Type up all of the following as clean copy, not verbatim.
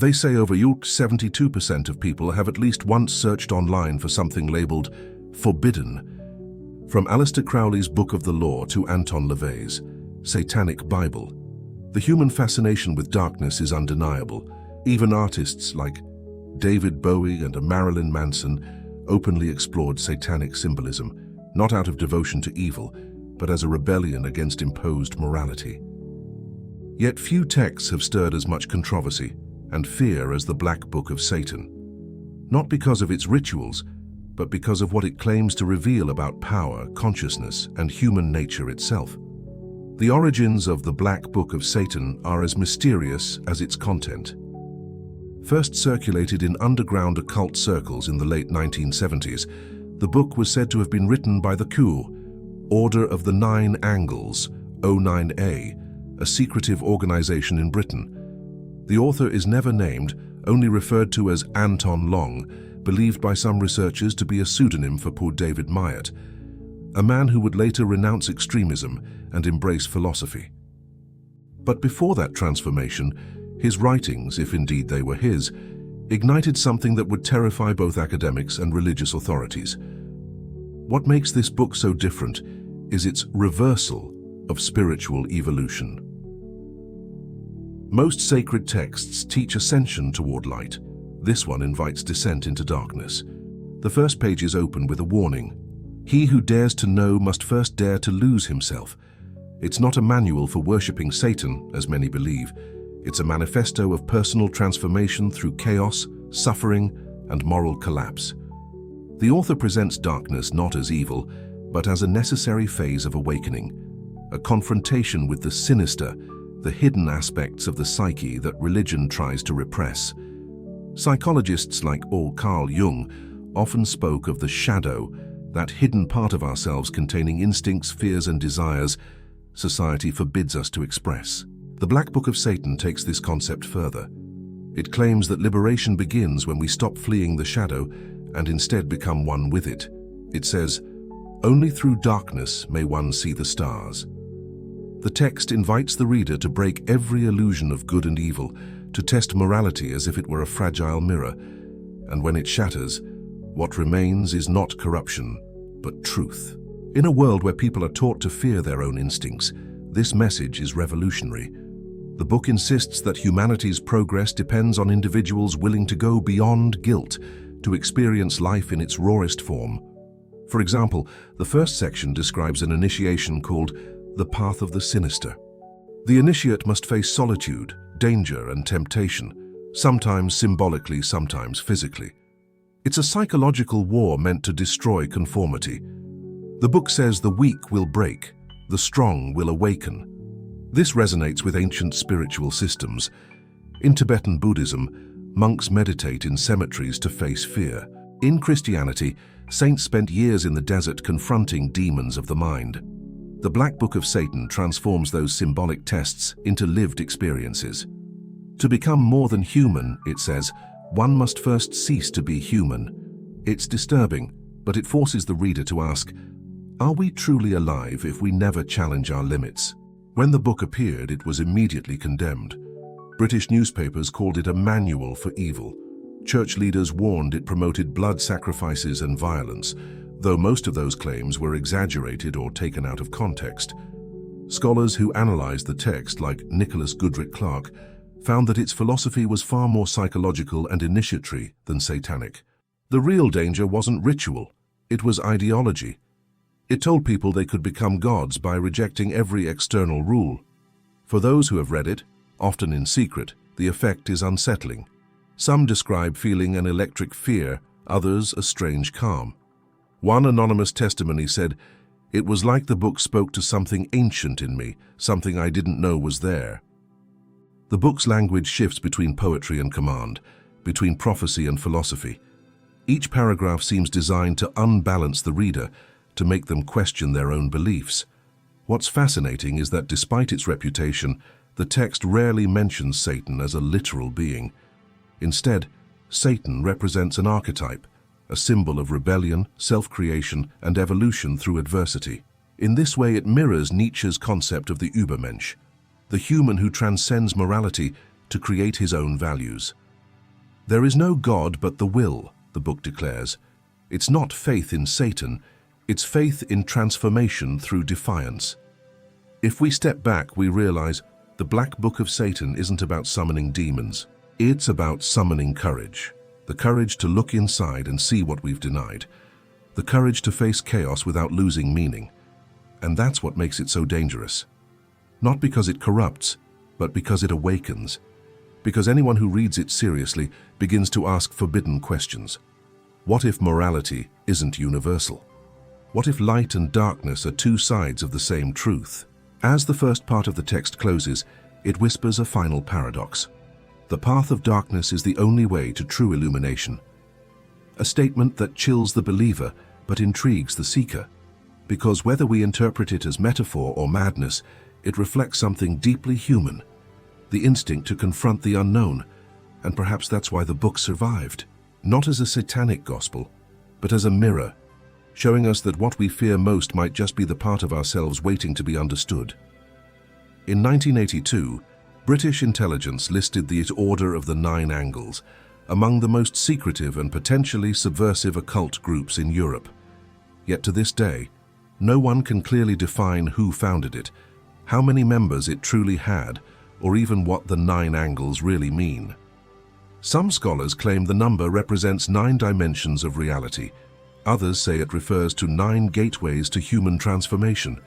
They say over 72% of people have at least once searched online for something labeled forbidden. From Aleister Crowley's Book of the Law to Anton LaVey's Satanic Bible, the human fascination with darkness is undeniable. Even artists like David Bowie and Marilyn Manson openly explored satanic symbolism, not out of devotion to evil, but as a rebellion against imposed morality. Yet few texts have stirred as much controversy and fear as the Black Book of Satan, not because of its rituals, but because of what it claims to reveal about power, consciousness, and human nature itself. The origins of the Black Book of Satan are as mysterious as its content. First circulated in underground occult circles in the late 1970s, the book was said to have been written by the Coup, Order of the Nine Angles, O9A, a secretive organization in Britain. The author is never named, only referred to as Anton Long, believed by some researchers to be a pseudonym for poor David Myatt, a man who would later renounce extremism and embrace philosophy. But before that transformation, his writings, if indeed they were his, ignited something that would terrify both academics and religious authorities. What makes this book so different is its reversal of spiritual evolution. Most sacred texts teach ascension toward light. This one invites descent into darkness. The first pages open with a warning. He who dares to know must first dare to lose himself. It's not a manual for worshipping Satan, as many believe. It's a manifesto of personal transformation through chaos, suffering, and moral collapse. The author presents darkness not as evil, but as a necessary phase of awakening, a confrontation with the sinister, the hidden aspects of the psyche that religion tries to repress. Psychologists like Carl Jung often spoke of the shadow, that hidden part of ourselves containing instincts, fears, and desires society forbids us to express. The Black Book of Satan takes this concept further. It claims that liberation begins when we stop fleeing the shadow and instead become one with it. It says, "Only through darkness may one see the stars." The text invites the reader to break every illusion of good and evil, to test morality as if it were a fragile mirror. And when it shatters, what remains is not corruption, but truth. In a world where people are taught to fear their own instincts, this message is revolutionary. The book insists that humanity's progress depends on individuals willing to go beyond guilt, to experience life in its rawest form. For example, the first section describes an initiation called the Path of the Sinister. The initiate must face solitude, danger, and temptation, sometimes symbolically, sometimes physically. It's a psychological war meant to destroy conformity. The book says the weak will break, the strong will awaken. This resonates with ancient spiritual systems. In Tibetan Buddhism, monks meditate in cemeteries to face fear. In Christianity, saints spent years in the desert confronting demons of the mind. The Black Book of Satan transforms those symbolic tests into lived experiences. To become more than human, it says, one must first cease to be human. It's disturbing, but it forces the reader to ask, are we truly alive if we never challenge our limits? When the book appeared, it was immediately condemned. British newspapers called it a manual for evil. Church leaders warned it promoted blood sacrifices and violence, though most of those claims were exaggerated or taken out of context. Scholars who analyzed the text, like Nicholas Goodrick Clark, found that its philosophy was far more psychological and initiatory than satanic. The real danger wasn't ritual, it was ideology. It told people they could become gods by rejecting every external rule. For those who have read it, often in secret, the effect is unsettling. Some describe feeling an electric fear, others a strange calm. One anonymous testimony said, "It was like the book spoke to something ancient in me, something I didn't know was there." The book's language shifts between poetry and command, between prophecy and philosophy. Each paragraph seems designed to unbalance the reader, to make them question their own beliefs. What's fascinating is that despite its reputation, the text rarely mentions Satan as a literal being. Instead, Satan represents an archetype, a symbol of rebellion, self-creation, and evolution through adversity. In this way, it mirrors Nietzsche's concept of the Übermensch, the human who transcends morality to create his own values. There is no God but the will, the book declares. It's not faith in Satan, it's faith in transformation through defiance. If we step back, we realize the Black Book of Satan isn't about summoning demons. It's about summoning courage. The courage to look inside and see what we've denied. The courage to face chaos without losing meaning. And that's what makes it so dangerous. Not because it corrupts, but because it awakens. Because anyone who reads it seriously begins to ask forbidden questions. What if morality isn't universal? What if light and darkness are two sides of the same truth? As the first part of the text closes, it whispers a final paradox. The path of darkness is the only way to true illumination. A statement that chills the believer but intrigues the seeker. Because whether we interpret it as metaphor or madness, it reflects something deeply human. The instinct to confront the unknown, and perhaps that's why the book survived. Not as a satanic gospel, but as a mirror, showing us that what we fear most might just be the part of ourselves waiting to be understood. In 1982, British intelligence listed the Order of the Nine Angles among the most secretive and potentially subversive occult groups in Europe. Yet to this day, no one can clearly define who founded it, how many members it truly had, or even what the Nine Angles really mean. Some scholars claim the number represents 9 dimensions of reality. Others say it refers to 9 gateways to human transformation.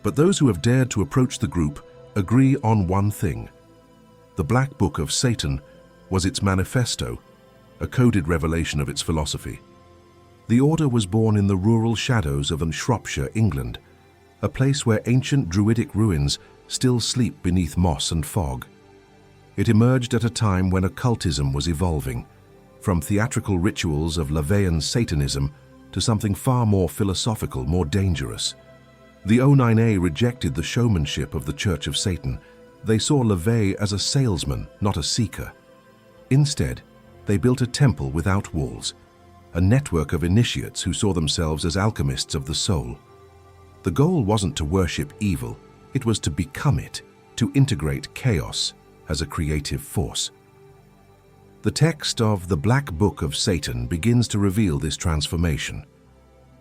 But those who have dared to approach the group agree on one thing. The Black Book of Satan was its manifesto, a coded revelation of its philosophy. The order was born in the rural shadows of Shropshire, England, a place where ancient druidic ruins still sleep beneath moss and fog. It emerged at a time when occultism was evolving, from theatrical rituals of Laveyan Satanism to something far more philosophical, more dangerous. The O9A rejected the showmanship of the Church of Satan. They saw LaVey as a salesman, not a seeker. Instead, they built a temple without walls, a network of initiates who saw themselves as alchemists of the soul. The goal wasn't to worship evil, it was to become it, to integrate chaos as a creative force. The text of the Black Book of Satan begins to reveal this transformation.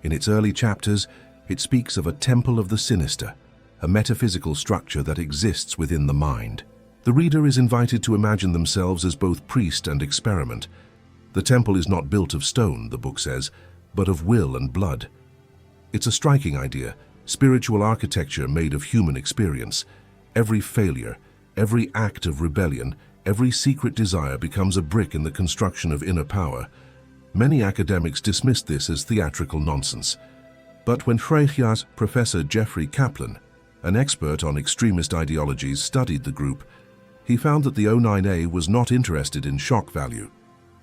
In its early chapters, it speaks of a temple of the sinister, a metaphysical structure that exists within the mind. The reader is invited to imagine themselves as both priest and experiment. The temple is not built of stone, the book says, but of will and blood. It's a striking idea, spiritual architecture made of human experience. Every failure, every act of rebellion, every secret desire becomes a brick in the construction of inner power. Many academics dismiss this as theatrical nonsense. But when Freya's Professor Jeffrey Kaplan, an expert on extremist ideologies, studied the group, he found that the O9A was not interested in shock value.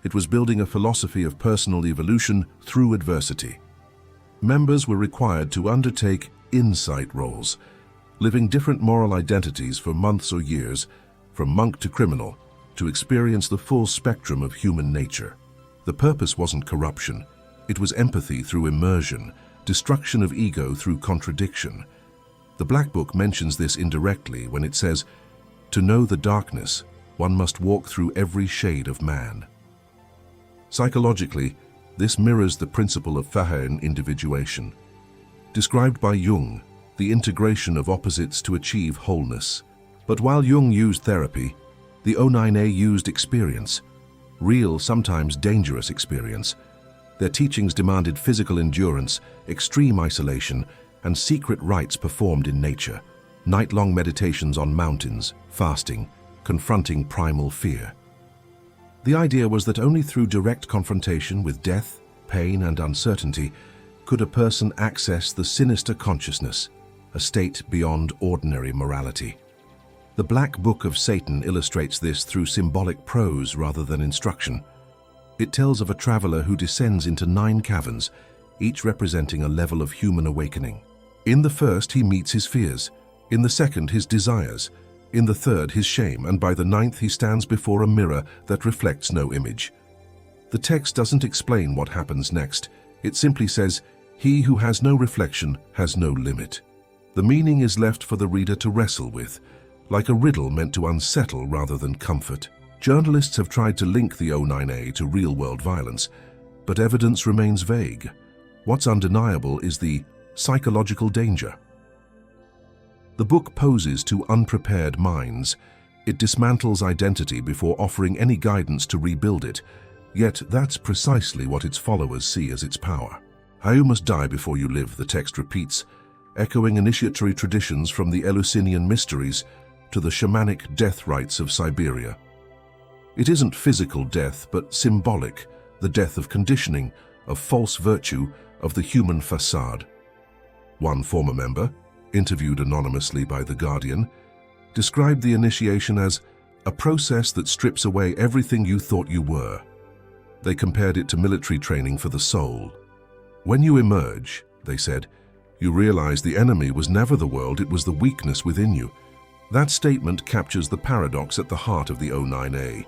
It was building a philosophy of personal evolution through adversity. Members were required to undertake insight roles, living different moral identities for months or years, from monk to criminal, to experience the full spectrum of human nature. The purpose wasn't corruption. It was empathy through immersion, destruction of ego through contradiction. The Black Book mentions this indirectly when it says, "To know the darkness, one must walk through every shade of man." Psychologically, this mirrors the principle of individuation. Described by Jung, the integration of opposites to achieve wholeness. But while Jung used therapy, the O9A used experience, real, sometimes dangerous experience. Their teachings demanded physical endurance, extreme isolation, and secret rites performed in nature, night-long meditations on mountains, fasting, confronting primal fear. The idea was that only through direct confrontation with death, pain, and uncertainty could a person access the sinister consciousness, a state beyond ordinary morality. The Black Book of Satan illustrates this through symbolic prose rather than instruction. It tells of a traveler who descends into 9 caverns, each representing a level of human awakening. In the first, he meets his fears. In the second, his desires. In the third, his shame. And by the 9th, he stands before a mirror that reflects no image. The text doesn't explain what happens next. It simply says, "He who has no reflection has no limit." The meaning is left for the reader to wrestle with, like a riddle meant to unsettle rather than comfort. Journalists have tried to link the O9A to real-world violence, but evidence remains vague. What's undeniable is the psychological danger. The book poses to unprepared minds. It dismantles identity before offering any guidance to rebuild it, yet that's precisely what its followers see as its power. "How you must die before you live," the text repeats, echoing initiatory traditions from the Eleusinian mysteries to the shamanic death rites of Siberia. It isn't physical death, but symbolic, the death of conditioning, of false virtue, of the human facade. One former member, interviewed anonymously by The Guardian, described the initiation as a process that strips away everything you thought you were. They compared it to military training for the soul. "When you emerge," they said, "you realize the enemy was never the world, it was the weakness within you." That statement captures the paradox at the heart of the O9A.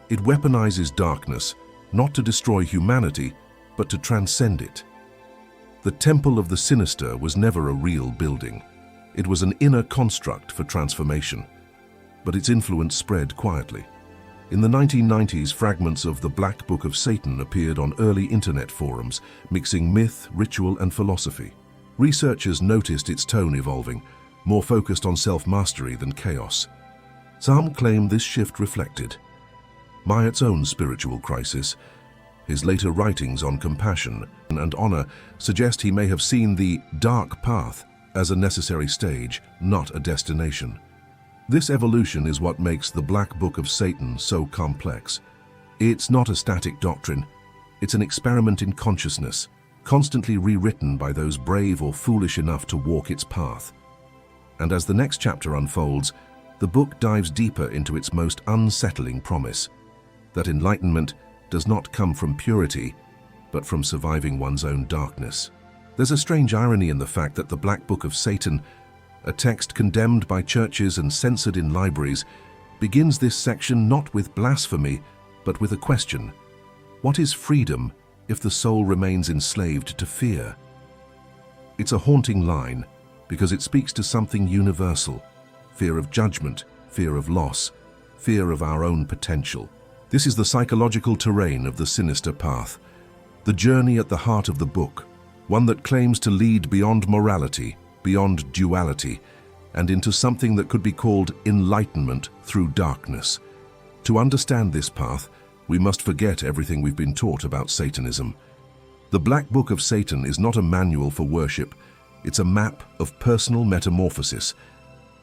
It weaponizes darkness, not to destroy humanity, but to transcend it. The Temple of the Sinister was never a real building. It was an inner construct for transformation, but its influence spread quietly. In the 1990s, fragments of the Black Book of Satan appeared on early internet forums, mixing myth, ritual, and philosophy. Researchers noticed its tone evolving, more focused on self-mastery than chaos. Some claim this shift reflected Myatt's own spiritual crisis. His later writings on compassion and honor suggest he may have seen the dark path as a necessary stage, not a destination. This evolution is what makes the Black Book of Satan so complex. It's not a static doctrine. It's an experiment in consciousness, constantly rewritten by those brave or foolish enough to walk its path. And as the next chapter unfolds, the book dives deeper into its most unsettling promise, that enlightenment does not come from purity, but from surviving one's own darkness. There's a strange irony in the fact that the Black Book of Satan, a text condemned by churches and censored in libraries, begins this section not with blasphemy, but with a question. What is freedom if the soul remains enslaved to fear? It's a haunting line, because it speaks to something universal: fear of judgment, fear of loss, fear of our own potential. This is the psychological terrain of the Sinister Path, the journey at the heart of the book, one that claims to lead beyond morality, beyond duality, and into something that could be called enlightenment through darkness. To understand this path, we must forget everything we've been taught about Satanism. The Black Book of Satan is not a manual for worship, it's a map of personal metamorphosis.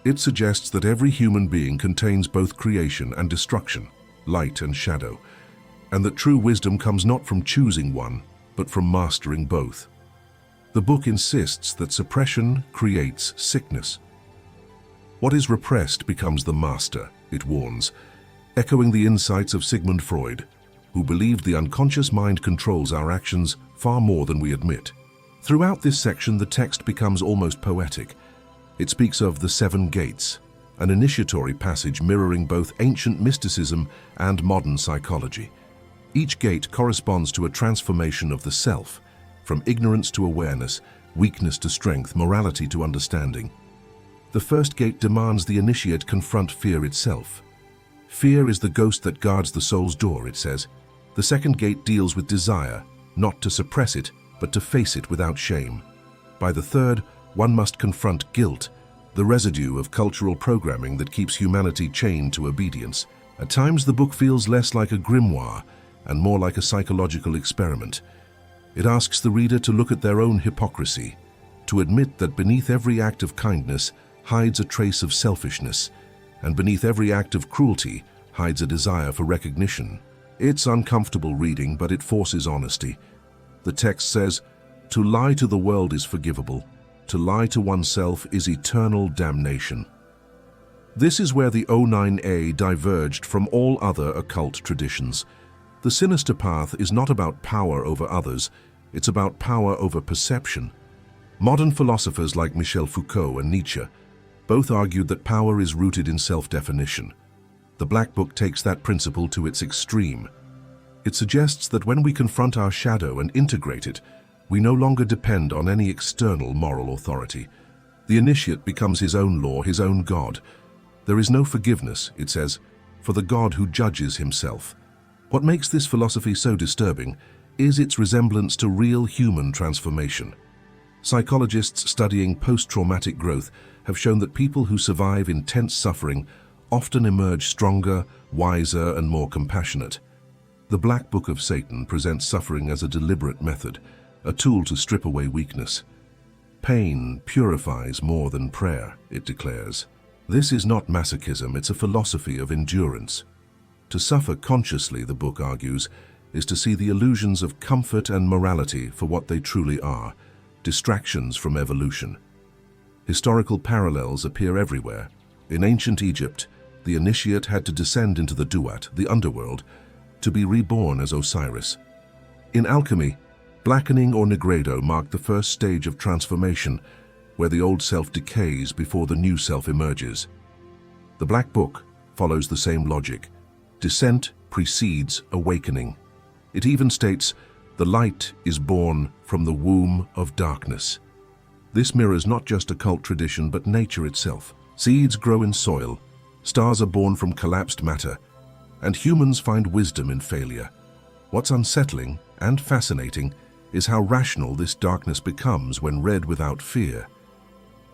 It suggests that every human being contains both creation and destruction, light and shadow, and that true wisdom comes not from choosing one, but from mastering both. The book insists that suppression creates sickness. What is repressed becomes the master, it warns, echoing the insights of Sigmund Freud, who believed the unconscious mind controls our actions far more than we admit. Throughout this section, the text becomes almost poetic. It speaks of the seven gates, an initiatory passage mirroring both ancient mysticism and modern psychology. Each gate corresponds to a transformation of the self, from ignorance to awareness, weakness to strength, morality to understanding. The first gate demands the initiate confront fear itself. Fear is the ghost that guards the soul's door, it says. The second gate deals with desire, not to suppress it, but to face it without shame. By the third, one must confront guilt, the residue of cultural programming that keeps humanity chained to obedience. At times, the book feels less like a grimoire and more like a psychological experiment. It asks the reader to look at their own hypocrisy, to admit that beneath every act of kindness hides a trace of selfishness, and beneath every act of cruelty hides a desire for recognition. It's uncomfortable reading, but it forces honesty. The text says, "To lie to the world is forgivable. To lie to oneself is eternal damnation." This is where the O9A diverged from all other occult traditions. The Sinister Path is not about power over others, it's about power over perception. Modern philosophers like Michel Foucault and Nietzsche both argued that power is rooted in self-definition. The Black Book takes that principle to its extreme. It suggests that when we confront our shadow and integrate it, we no longer depend on any external moral authority. The initiate becomes his own law, his own God. There is no forgiveness, it says, for the God who judges himself. What makes this philosophy so disturbing is its resemblance to real human transformation. Psychologists studying post-traumatic growth have shown that people who survive intense suffering often emerge stronger, wiser, and more compassionate. The Black Book of Satan presents suffering as a deliberate method, a tool to strip away weakness. Pain purifies more than prayer, it declares. This is not masochism, it's a philosophy of endurance. To suffer consciously, the book argues, is to see the illusions of comfort and morality for what they truly are, distractions from evolution. Historical parallels appear everywhere. In ancient Egypt, the initiate had to descend into the Duat, the underworld, to be reborn as Osiris. In alchemy, blackening or nigredo marked the first stage of transformation, where the old self decays before the new self emerges. The Black Book follows the same logic. Descent precedes awakening. It even states, "The light is born from the womb of darkness." This mirrors not just occult tradition, but nature itself. Seeds grow in soil, stars are born from collapsed matter, and humans find wisdom in failure. What's unsettling and fascinating is how rational this darkness becomes when read without fear.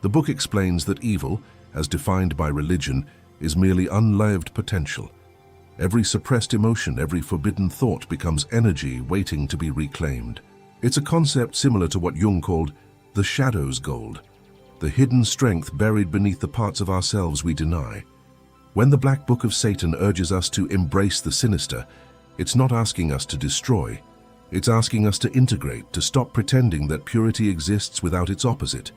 The book explains that evil, as defined by religion, is merely unlived potential. Every suppressed emotion, every forbidden thought becomes energy waiting to be reclaimed. It's a concept similar to what Jung called the shadow's gold, the hidden strength buried beneath the parts of ourselves we deny. When the Black Book of Satan urges us to embrace the sinister, it's not asking us to destroy. It's asking us to integrate, to stop pretending that purity exists without its opposite.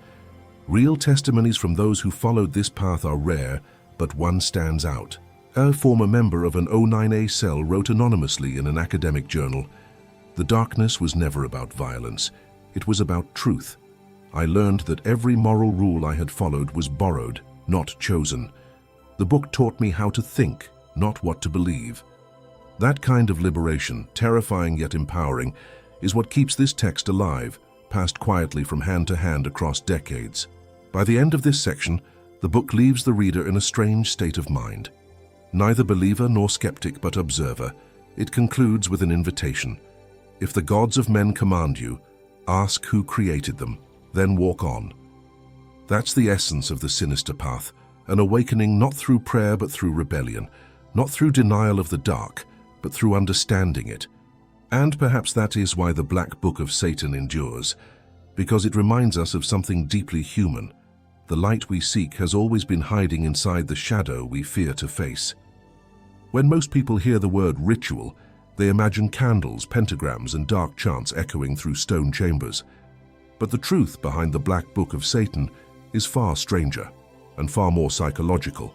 Real testimonies from those who followed this path are rare, but one stands out. A former member of an O9A cell wrote anonymously in an academic journal, "The darkness was never about violence. It was about truth. I learned that every moral rule I had followed was borrowed, not chosen. The book taught me how to think, not what to believe." That kind of liberation, terrifying yet empowering, is what keeps this text alive, passed quietly from hand to hand across decades. By the end of this section, the book leaves the reader in a strange state of mind. Neither believer nor skeptic, but observer, it concludes with an invitation. If the gods of men command you, ask who created them, then walk on. That's the essence of the Sinister Path, an awakening not through prayer but through rebellion, not through denial of the dark, but through understanding it. And perhaps that is why the Black Book of Satan endures, because it reminds us of something deeply human. The light we seek has always been hiding inside the shadow we fear to face. When most people hear the word ritual, they imagine candles, pentagrams, and dark chants echoing through stone chambers. But the truth behind the Black Book of Satan is far stranger and far more psychological.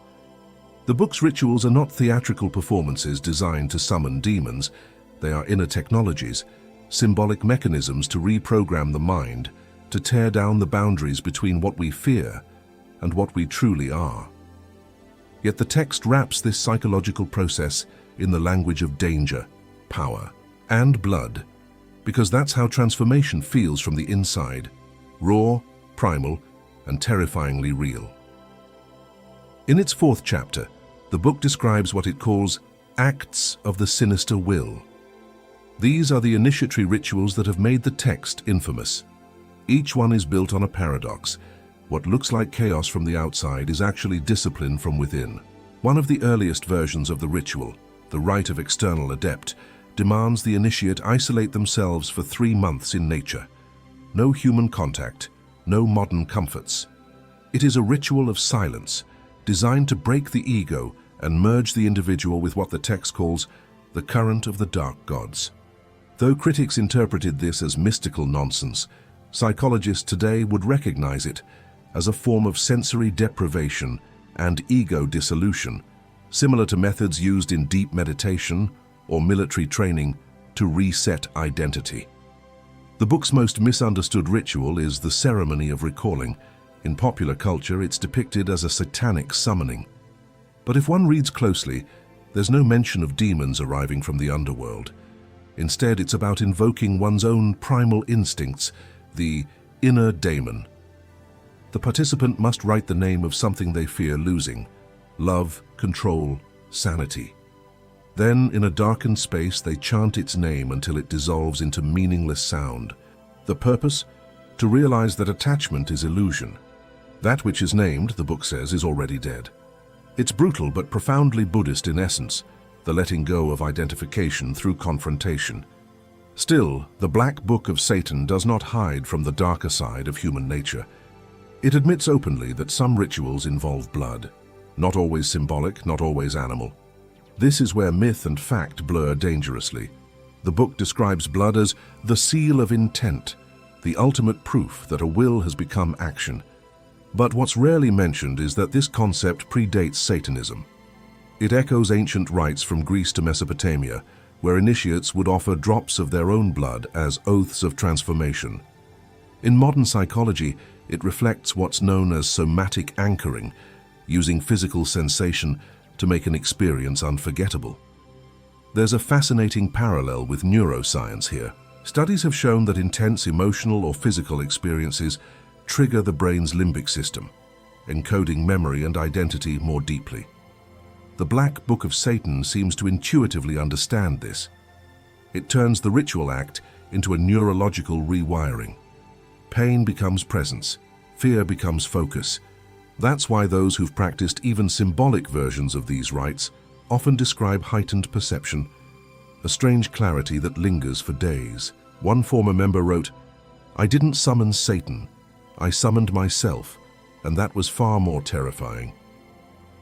The book's rituals are not theatrical performances designed to summon demons. They are inner technologies, symbolic mechanisms to reprogram the mind, to tear down the boundaries between what we fear and what we truly are. Yet the text wraps this psychological process in the language of danger, power, and blood, because that's how transformation feels from the inside, raw, primal, and terrifyingly real. In its 4th chapter, the book describes what it calls acts of the sinister will. These are the initiatory rituals that have made the text infamous. Each one is built on a paradox. What looks like chaos from the outside is actually discipline from within. One of the earliest versions of the ritual, the rite of external adept, demands the initiate isolate themselves for 3 months in nature. No human contact, no modern comforts. It is a ritual of silence, designed to break the ego and merge the individual with what the text calls the current of the dark gods. Though critics interpreted this as mystical nonsense, psychologists today would recognize it as a form of sensory deprivation and ego dissolution, similar to methods used in deep meditation or military training to reset identity. The book's most misunderstood ritual is the ceremony of recalling. In popular culture, it's depicted as a satanic summoning. But if one reads closely, there's no mention of demons arriving from the underworld. Instead, it's about invoking one's own primal instincts, the inner daemon. The participant must write the name of something they fear losing: love, control, sanity. Then, in a darkened space, they chant its name until it dissolves into meaningless sound. The purpose? To realize that attachment is illusion. That which is named, the book says, is already dead. It's brutal but profoundly Buddhist in essence, the letting go of identification through confrontation. Still, the Black Book of Satan does not hide from the darker side of human nature. It admits openly that some rituals involve blood. Not always symbolic, not always animal. This is where myth and fact blur dangerously. The book describes blood as the seal of intent, the ultimate proof that a will has become action. But what's rarely mentioned is that this concept predates Satanism. It echoes ancient rites from Greece to Mesopotamia, where initiates would offer drops of their own blood as oaths of transformation. In modern psychology, it reflects what's known as somatic anchoring, using physical sensation to make an experience unforgettable. There's a fascinating parallel with neuroscience here. Studies have shown that intense emotional or physical experiences trigger the brain's limbic system, encoding memory and identity more deeply. The Black Book of Satan seems to intuitively understand this. It turns the ritual act into a neurological rewiring. Pain becomes presence, fear becomes focus. That's why those who've practiced even symbolic versions of these rites often describe heightened perception, a strange clarity that lingers for days. One former member wrote, "I didn't summon Satan. I summoned myself, and that was far more terrifying."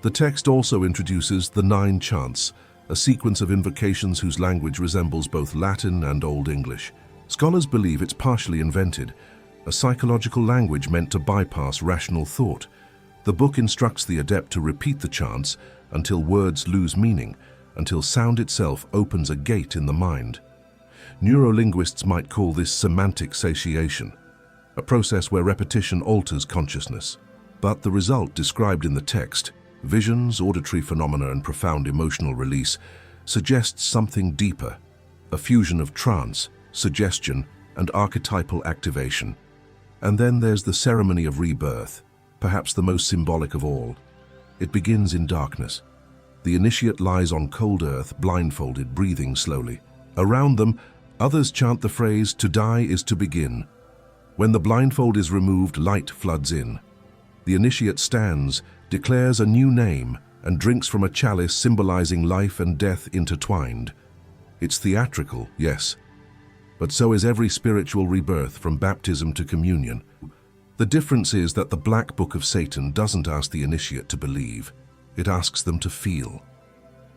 The text also introduces the 9 chants, a sequence of invocations whose language resembles both Latin and Old English. Scholars believe it's partially invented, a psychological language meant to bypass rational thought. The book instructs the adept to repeat the chants until words lose meaning, until sound itself opens a gate in the mind. Neurolinguists might call this semantic satiation, a process where repetition alters consciousness. But the result described in the text, visions, auditory phenomena, and profound emotional release, suggests something deeper, a fusion of trance, suggestion, and archetypal activation. And then there's the ceremony of rebirth, perhaps the most symbolic of all. It begins in darkness. The initiate lies on cold earth, blindfolded, breathing slowly. Around them, others chant the phrase, "To die is to begin." When the blindfold is removed, light floods in. The initiate stands, declares a new name, and drinks from a chalice symbolizing life and death intertwined. It's theatrical, yes, but so is every spiritual rebirth from baptism to communion. The difference is that the Black Book of Satan doesn't ask the initiate to believe. It asks them to feel,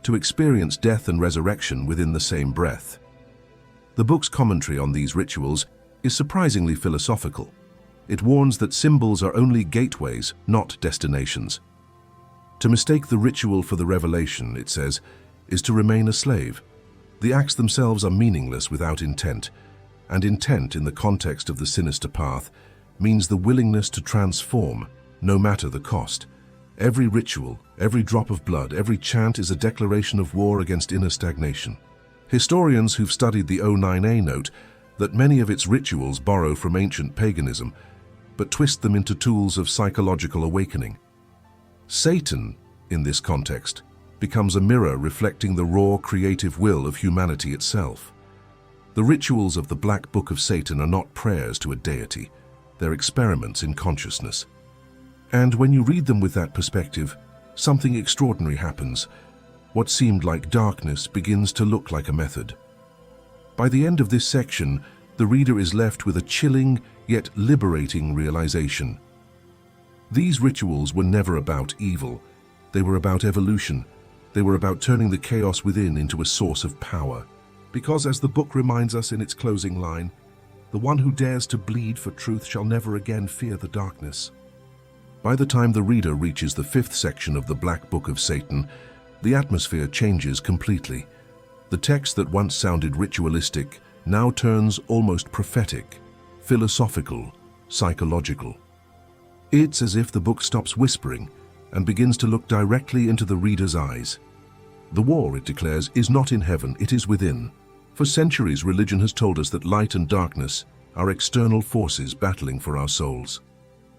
to experience death and resurrection within the same breath. The book's commentary on these rituals is surprisingly philosophical. It warns that symbols are only gateways, not destinations. To mistake the ritual for the revelation, it says, is to remain a slave. The acts themselves are meaningless without intent, and intent in the context of the Sinister Path means the willingness to transform, no matter the cost. Every ritual, every drop of blood, every chant is a declaration of war against inner stagnation. Historians who've studied the O9A note that many of its rituals borrow from ancient paganism, but twist them into tools of psychological awakening. Satan, in this context, becomes a mirror reflecting the raw creative will of humanity itself. The rituals of the Black Book of Satan are not prayers to a deity, they're experiments in consciousness. And when you read them with that perspective, something extraordinary happens. What seemed like darkness begins to look like a method. By the end of this section, the reader is left with a chilling yet liberating realization. These rituals were never about evil. They were about evolution. They were about turning the chaos within into a source of power. Because, as the book reminds us in its closing line, the one who dares to bleed for truth shall never again fear the darkness. By the time the reader reaches the 5th section of the Black Book of Satan, the atmosphere changes completely. The text that once sounded ritualistic now turns almost prophetic, philosophical, psychological. It's as if the book stops whispering and begins to look directly into the reader's eyes. The war, it declares, is not in heaven, it is within. For centuries, religion has told us that light and darkness are external forces battling for our souls.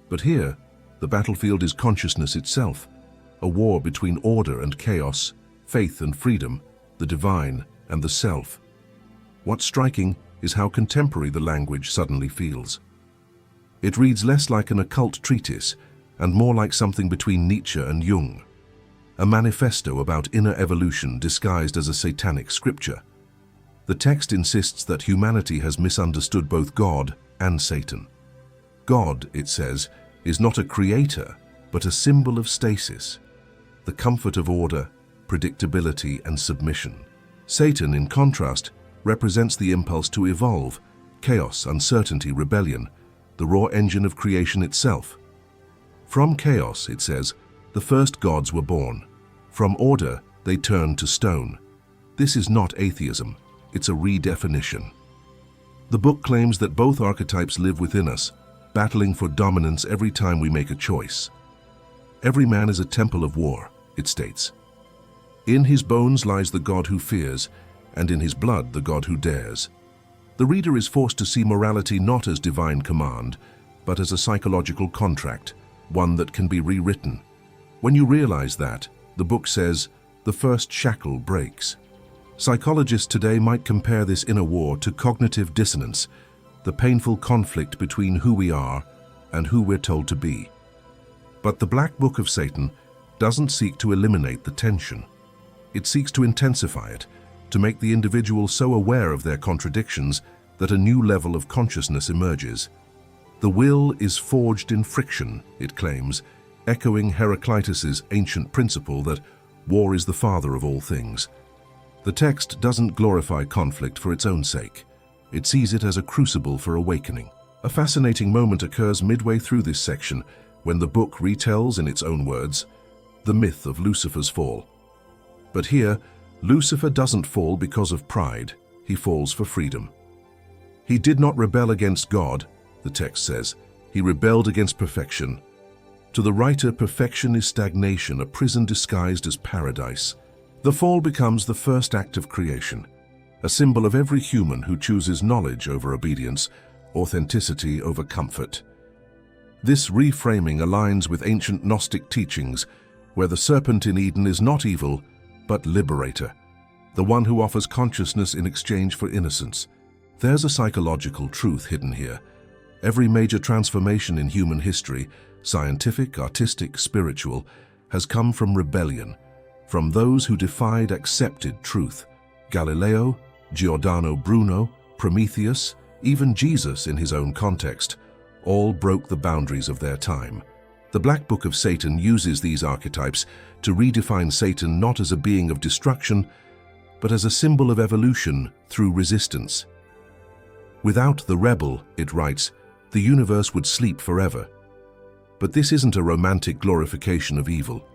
But here, the battlefield is consciousness itself, a war between order and chaos, faith and freedom, the divine and the self. What's striking is how contemporary the language suddenly feels. It reads less like an occult treatise and more like something between Nietzsche and Jung, a manifesto about inner evolution disguised as a satanic scripture. The text insists that humanity has misunderstood both God and Satan. God, it says, is not a creator, but a symbol of stasis, the comfort of order, predictability, and submission. Satan, in contrast, represents the impulse to evolve, chaos, uncertainty, rebellion, the raw engine of creation itself. From chaos, it says, the first gods were born. From order, they turned to stone. This is not atheism, it's a redefinition. The book claims that both archetypes live within us, battling for dominance every time we make a choice. Every man is a temple of war, it states. In his bones lies the God who fears, and in his blood the God who dares. The reader is forced to see morality not as divine command, but as a psychological contract, one that can be rewritten. When you realize that, the book says, the first shackle breaks. Psychologists today might compare this inner war to cognitive dissonance, the painful conflict between who we are and who we're told to be. But the Black Book of Satan doesn't seek to eliminate the tension. It seeks to intensify it, to make the individual so aware of their contradictions that a new level of consciousness emerges. The will is forged in friction, it claims, echoing Heraclitus's ancient principle that war is the father of all things. The text doesn't glorify conflict for its own sake. It sees it as a crucible for awakening. A fascinating moment occurs midway through this section when the book retells, in its own words, the myth of Lucifer's fall. But here, Lucifer doesn't fall because of pride, he falls for freedom. He did not rebel against God, the text says, he rebelled against perfection. To the writer, perfection is stagnation, a prison disguised as paradise. The fall becomes the first act of creation, a symbol of every human who chooses knowledge over obedience, authenticity over comfort. This reframing aligns with ancient Gnostic teachings, where the serpent in Eden is not evil, but liberator, the one who offers consciousness in exchange for innocence. There's a psychological truth hidden here. Every major transformation in human history, scientific, artistic, spiritual, has come from rebellion, from those who defied accepted truth. Galileo, Giordano Bruno, Prometheus, even Jesus in his own context, all broke the boundaries of their time. The Black Book of Satan uses these archetypes to redefine Satan not as a being of destruction, but as a symbol of evolution through resistance. Without the rebel, it writes, the universe would sleep forever. But this isn't a romantic glorification of evil.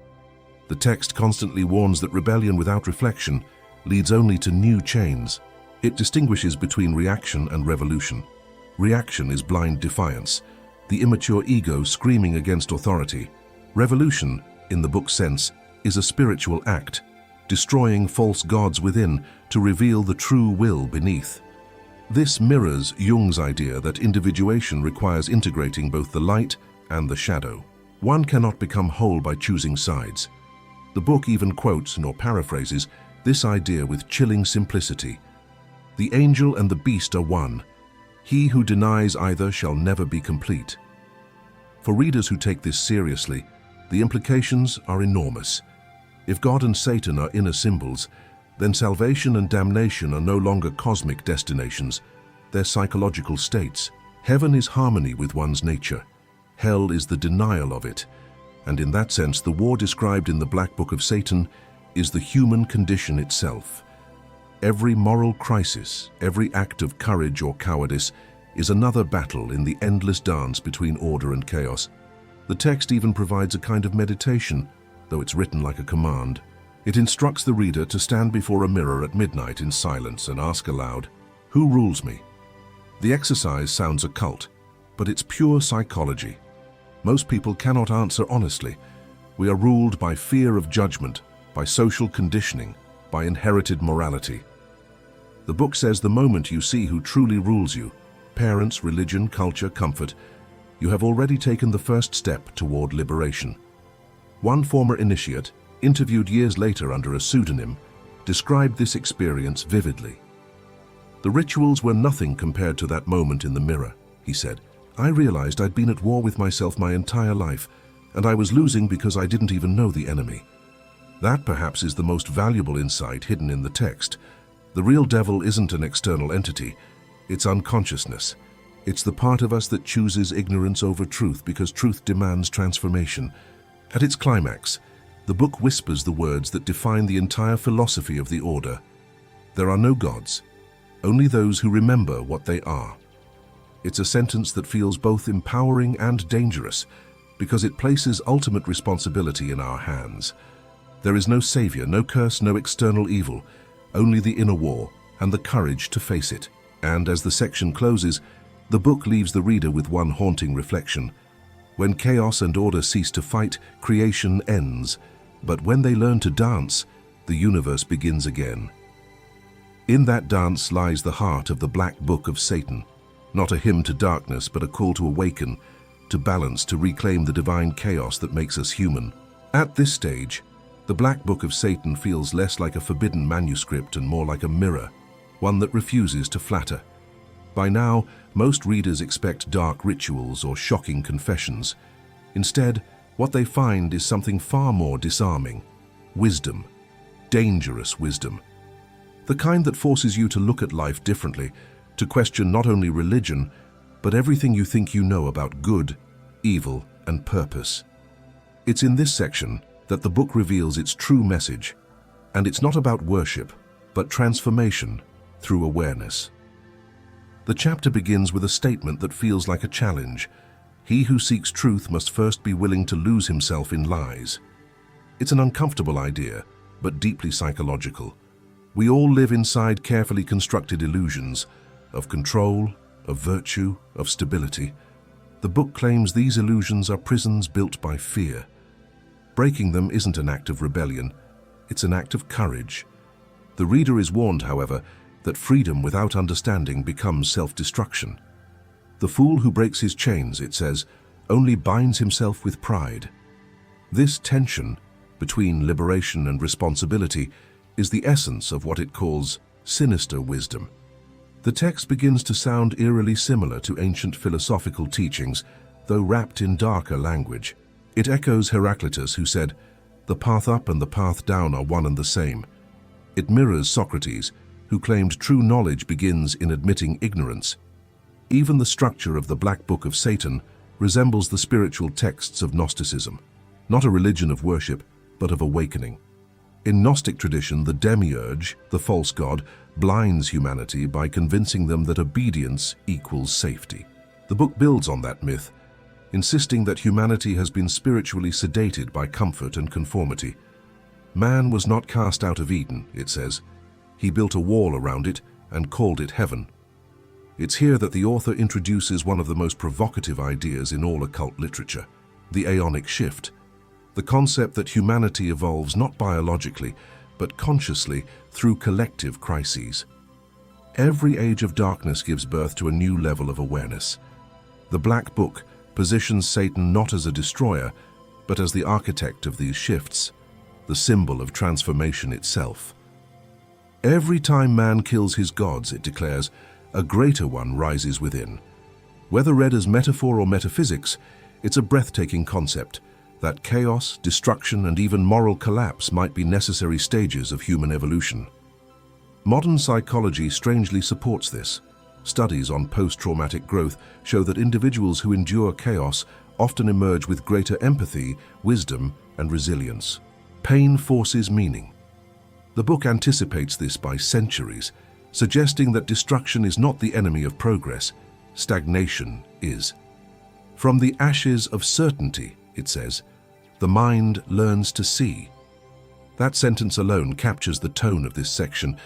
The text constantly warns that rebellion without reflection leads only to new chains. It distinguishes between reaction and revolution. Reaction is blind defiance, the immature ego screaming against authority. Revolution, in the book's sense, is a spiritual act, destroying false gods within to reveal the true will beneath. This mirrors Jung's idea that individuation requires integrating both the light and the shadow. One cannot become whole by choosing sides. The book even quotes, nor paraphrases, this idea with chilling simplicity. The angel and the beast are one. He who denies either shall never be complete. For readers who take this seriously, the implications are enormous. If God and Satan are inner symbols, then salvation and damnation are no longer cosmic destinations, they're psychological states. Heaven is harmony with one's nature. Hell is the denial of it. And in that sense, the war described in the Black Book of Satan is the human condition itself. Every moral crisis, every act of courage or cowardice is another battle in the endless dance between order and chaos. The text even provides a kind of meditation, though it's written like a command. It instructs the reader to stand before a mirror at midnight in silence and ask aloud, "Who rules me?" The exercise sounds occult, but it's pure psychology. Most people cannot answer honestly. We are ruled by fear of judgment, by social conditioning, by inherited morality. The book says the moment you see who truly rules you, parents, religion, culture, comfort, you have already taken the first step toward liberation. One former initiate, interviewed years later under a pseudonym, described this experience vividly. "The rituals were nothing compared to that moment in the mirror," he said. "I realized I'd been at war with myself my entire life, and I was losing because I didn't even know the enemy." That perhaps is the most valuable insight hidden in the text. The real devil isn't an external entity, it's unconsciousness. It's the part of us that chooses ignorance over truth because truth demands transformation. At its climax, the book whispers the words that define the entire philosophy of the order. There are no gods, only those who remember what they are. It's a sentence that feels both empowering and dangerous because it places ultimate responsibility in our hands. There is no savior, no curse, no external evil, only the inner war and the courage to face it. And as the section closes, the book leaves the reader with one haunting reflection. When chaos and order cease to fight, creation ends. But when they learn to dance, the universe begins again. In that dance lies the heart of the Black Book of Satan. Not a hymn to darkness, but a call to awaken, to balance, to reclaim the divine chaos that makes us human. At this stage, the Black Book of Satan feels less like a forbidden manuscript and more like a mirror, one that refuses to flatter. By now, most readers expect dark rituals or shocking confessions. Instead, what they find is something far more disarming: wisdom, dangerous wisdom. The kind that forces you to look at life differently, to question not only religion, but everything you think you know about good, evil, and purpose. It's in this section that the book reveals its true message, and it's not about worship, but transformation through awareness. The chapter begins with a statement that feels like a challenge. He who seeks truth must first be willing to lose himself in lies. It's an uncomfortable idea, but deeply psychological. We all live inside carefully constructed illusions of control, of virtue, of stability. The book claims these illusions are prisons built by fear. Breaking them isn't an act of rebellion, it's an act of courage. The reader is warned, however, that freedom without understanding becomes self-destruction. The fool who breaks his chains, it says, only binds himself with pride. This tension between liberation and responsibility is the essence of what it calls sinister wisdom. The text begins to sound eerily similar to ancient philosophical teachings, though wrapped in darker language. It echoes Heraclitus, who said, "The path up and the path down are one and the same." It mirrors Socrates, who claimed true knowledge begins in admitting ignorance. Even the structure of the Black Book of Satan resembles the spiritual texts of Gnosticism, not a religion of worship, but of awakening. In Gnostic tradition, the demiurge, the false god, blinds humanity by convincing them that obedience equals safety. The book builds on that myth, insisting that humanity has been spiritually sedated by comfort and conformity. Man was not cast out of Eden, it says. He built a wall around it and called it heaven. It's here that the author introduces one of the most provocative ideas in all occult literature, the aeonic shift, the concept that humanity evolves not biologically, but consciously through collective crises. Every age of darkness gives birth to a new level of awareness. The Black Book positions Satan not as a destroyer, but as the architect of these shifts, the symbol of transformation itself. Every time man kills his gods, it declares, a greater one rises within. Whether read as metaphor or metaphysics, it's a breathtaking concept that chaos, destruction, and even moral collapse might be necessary stages of human evolution. Modern psychology strangely supports this. Studies on post-traumatic growth show that individuals who endure chaos often emerge with greater empathy, wisdom, and resilience. Pain forces meaning. The book anticipates this by centuries, suggesting that destruction is not the enemy of progress, stagnation is. From the ashes of certainty, it says, the mind learns to see. That sentence alone captures the tone of this section,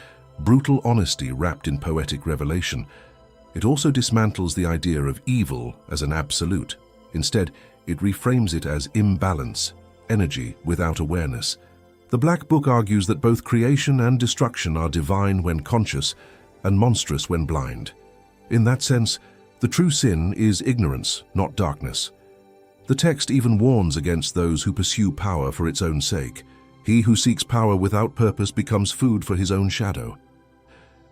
brutal honesty wrapped in poetic revelation. It also dismantles the idea of evil as an absolute. Instead, it reframes it as imbalance, energy without awareness. The Black Book argues that both creation and destruction are divine when conscious and monstrous when blind. In that sense, the true sin is ignorance, not darkness. The text even warns against those who pursue power for its own sake. He who seeks power without purpose becomes food for his own shadow.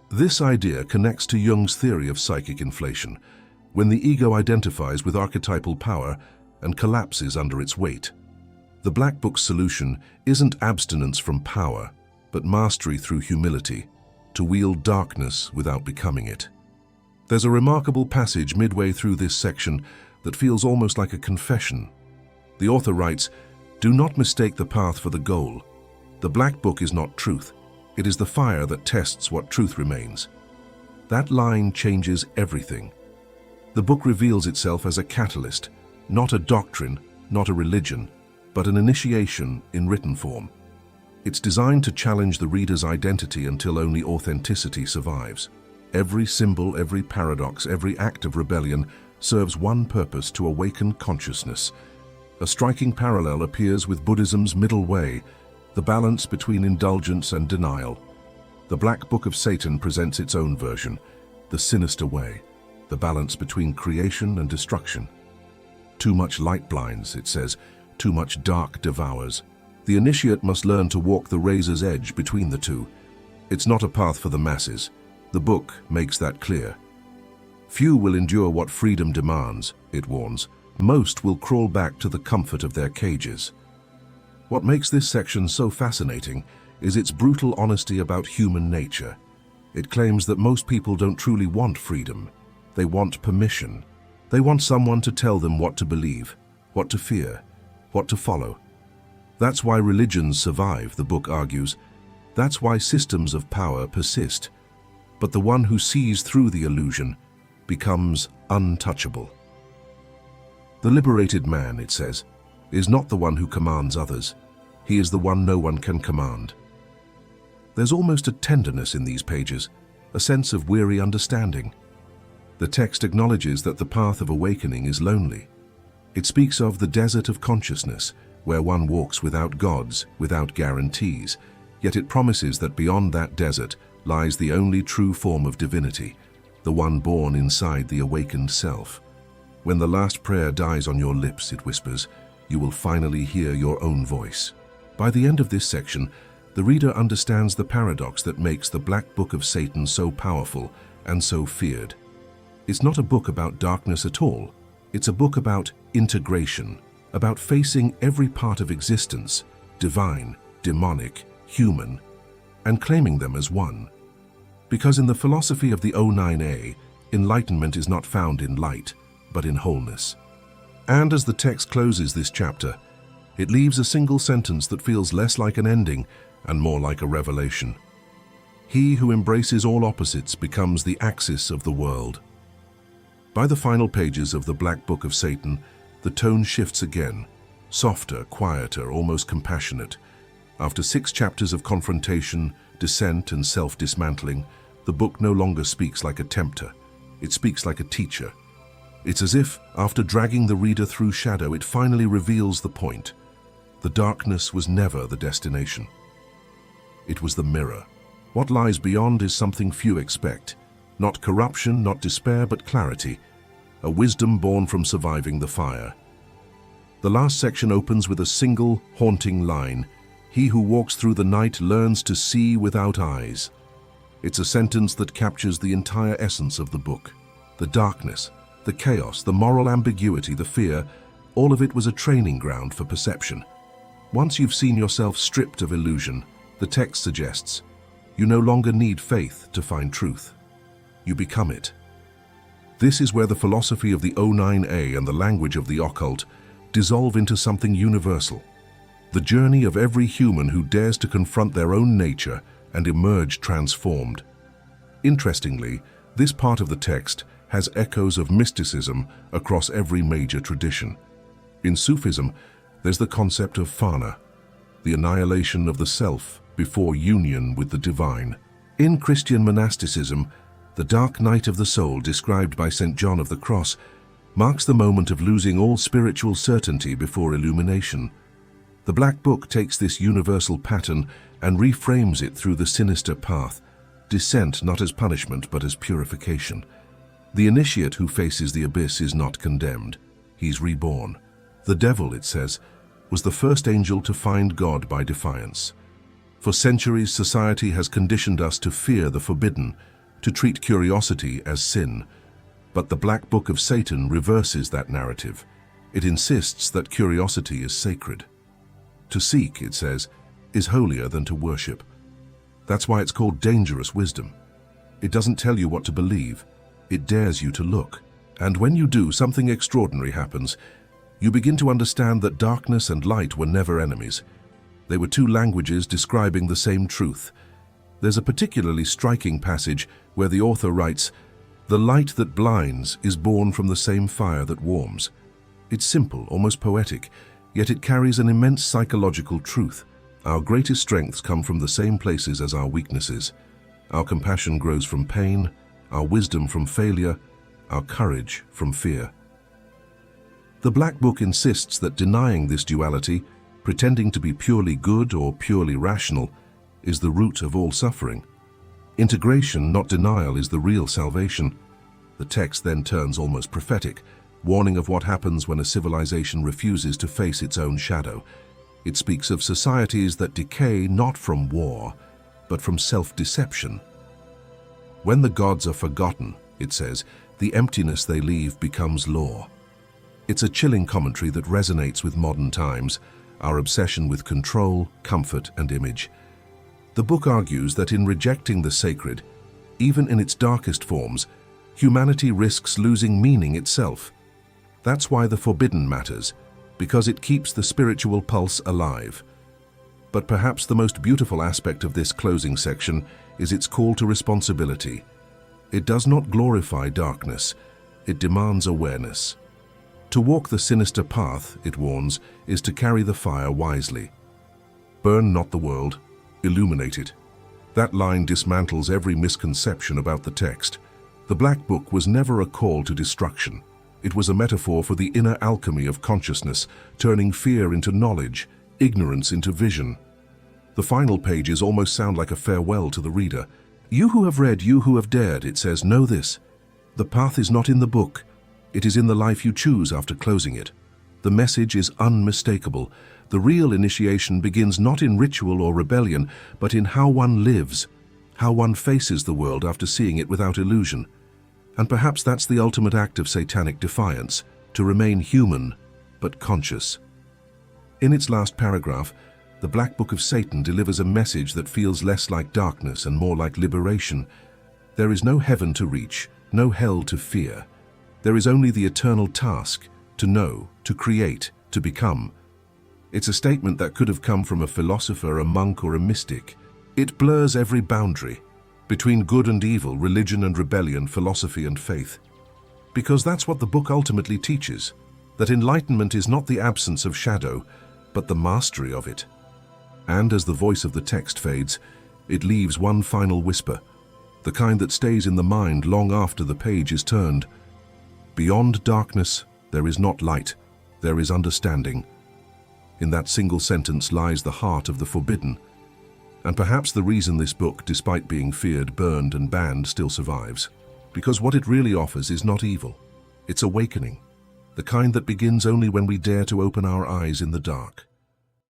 This idea connects to Jung's theory of psychic inflation, when the ego identifies with archetypal power and collapses under its weight. The Black Book's solution isn't abstinence from power, but mastery through humility, to wield darkness without becoming it. There's a remarkable passage midway through this section that feels almost like a confession. The author writes, "Do not mistake the path for the goal. The Black Book is not truth. It is the fire that tests what truth remains." That line changes everything. The book reveals itself as a catalyst, not a doctrine, not a religion, but an initiation in written form. It's designed to challenge the reader's identity until only authenticity survives. Every symbol, every paradox, every act of rebellion serves one purpose: to awaken consciousness. A striking parallel appears with Buddhism's middle way, the balance between indulgence and denial. The Black Book of Satan presents its own version, the sinister way, the balance between creation and destruction. Too much light blinds, it says, too much dark devours. The initiate must learn to walk the razor's edge between the two. It's not a path for the masses. The book makes that clear. Few will endure what freedom demands, it warns. Most will crawl back to the comfort of their cages. What makes this section so fascinating is its brutal honesty about human nature. It claims that most people don't truly want freedom. They want permission. They want someone to tell them what to believe, what to fear, what to follow. That's why religions survive, the book argues. That's why systems of power persist. But the one who sees through the illusion becomes untouchable. The liberated man, it says, is not the one who commands others. He is the one no one can command. There's almost a tenderness in these pages, a sense of weary understanding. The text acknowledges that the path of awakening is lonely. It speaks of the desert of consciousness, where one walks without gods, without guarantees, yet it promises that beyond that desert lies the only true form of divinity, the one born inside the awakened self. When the last prayer dies on your lips, it whispers, you will finally hear your own voice. By the end of this section, the reader understands the paradox that makes the Black Book of Satan so powerful and so feared. It's not a book about darkness at all. It's a book about integration, about facing every part of existence, divine, demonic, human, and claiming them as one. Because in the philosophy of the O9A, enlightenment is not found in light, but in wholeness. And as the text closes this chapter, it leaves a single sentence that feels less like an ending and more like a revelation. He who embraces all opposites becomes the axis of the world. By the final pages of the Black Book of Satan, the tone shifts again, softer, quieter, almost compassionate. After 6 chapters of confrontation, dissent, and self-dismantling, the book no longer speaks like a tempter. It speaks like a teacher. It's as if, after dragging the reader through shadow, it finally reveals the point. The darkness was never the destination. It was the mirror. What lies beyond is something few expect. Not corruption, not despair, but clarity. A wisdom born from surviving the fire. The last section opens with a single, haunting line. He who walks through the night learns to see without eyes. It's a sentence that captures the entire essence of the book. The darkness, the chaos, the moral ambiguity, the fear, all of it was a training ground for perception. Once you've seen yourself stripped of illusion, the text suggests, you no longer need faith to find truth. You become it. This is where the philosophy of the O9A and the language of the occult dissolve into something universal. The journey of every human who dares to confront their own nature and emerge transformed. Interestingly, this part of the text has echoes of mysticism across every major tradition. In Sufism, there's the concept of fana, the annihilation of the self before union with the divine. In Christian monasticism, the dark night of the soul described by St. John of the Cross marks the moment of losing all spiritual certainty before illumination. The Black Book takes this universal pattern and reframes it through the Sinister Path, descent not as punishment but as purification. The initiate who faces the abyss is not condemned. He's reborn. The devil, it says, was the first angel to find God by defiance. For centuries, society has conditioned us to fear the forbidden, to treat curiosity as sin. But the Black Book of Satan reverses that narrative. It insists that curiosity is sacred. To seek, it says, is holier than to worship. That's why it's called dangerous wisdom. It doesn't tell you what to believe. It dares you to look. And when you do, something extraordinary happens. You begin to understand that darkness and light were never enemies. They were two languages describing the same truth. There's a particularly striking passage where the author writes, "The light that blinds is born from the same fire that warms." It's simple, almost poetic, yet it carries an immense psychological truth. Our greatest strengths come from the same places as our weaknesses. Our compassion grows from pain, our wisdom from failure, our courage from fear. The Black Book insists that denying this duality, pretending to be purely good or purely rational, is the root of all suffering. Integration, not denial, is the real salvation. The text then turns almost prophetic, warning of what happens when a civilization refuses to face its own shadow. It speaks of societies that decay not from war, but from self-deception. When the gods are forgotten, it says, the emptiness they leave becomes law. It's a chilling commentary that resonates with modern times, our obsession with control, comfort, and image. The book argues that in rejecting the sacred, even in its darkest forms, humanity risks losing meaning itself. That's why the forbidden matters, because it keeps the spiritual pulse alive. But perhaps the most beautiful aspect of this closing section is its call to responsibility. It does not glorify darkness, it demands awareness. To walk the sinister path, it warns, is to carry the fire wisely. Burn not the world, illuminate it. That line dismantles every misconception about the text. The Black Book was never a call to destruction. It was a metaphor for the inner alchemy of consciousness, turning fear into knowledge, ignorance into vision. The final pages almost sound like a farewell to the reader. You who have read, you who have dared, it says, know this. The path is not in the book. It is in the life you choose after closing it. The message is unmistakable. The real initiation begins not in ritual or rebellion, but in how one lives, how one faces the world after seeing it without illusion. And perhaps that's the ultimate act of satanic defiance, to remain human, but conscious. In its last paragraph, the Black Book of Satan delivers a message that feels less like darkness and more like liberation. There is no heaven to reach, no hell to fear. There is only the eternal task, to know, to create, to become. It's a statement that could have come from a philosopher, a monk, or a mystic. It blurs every boundary between good and evil, religion and rebellion, philosophy and faith. Because that's what the book ultimately teaches, that enlightenment is not the absence of shadow, but the mastery of it. And as the voice of the text fades, it leaves one final whisper, the kind that stays in the mind long after the page is turned. Beyond darkness, there is not light, there is understanding. In that single sentence lies the heart of the forbidden, and perhaps the reason this book, despite being feared, burned, and banned, still survives. Because what it really offers is not evil, it's awakening, the kind that begins only when we dare to open our eyes in the dark.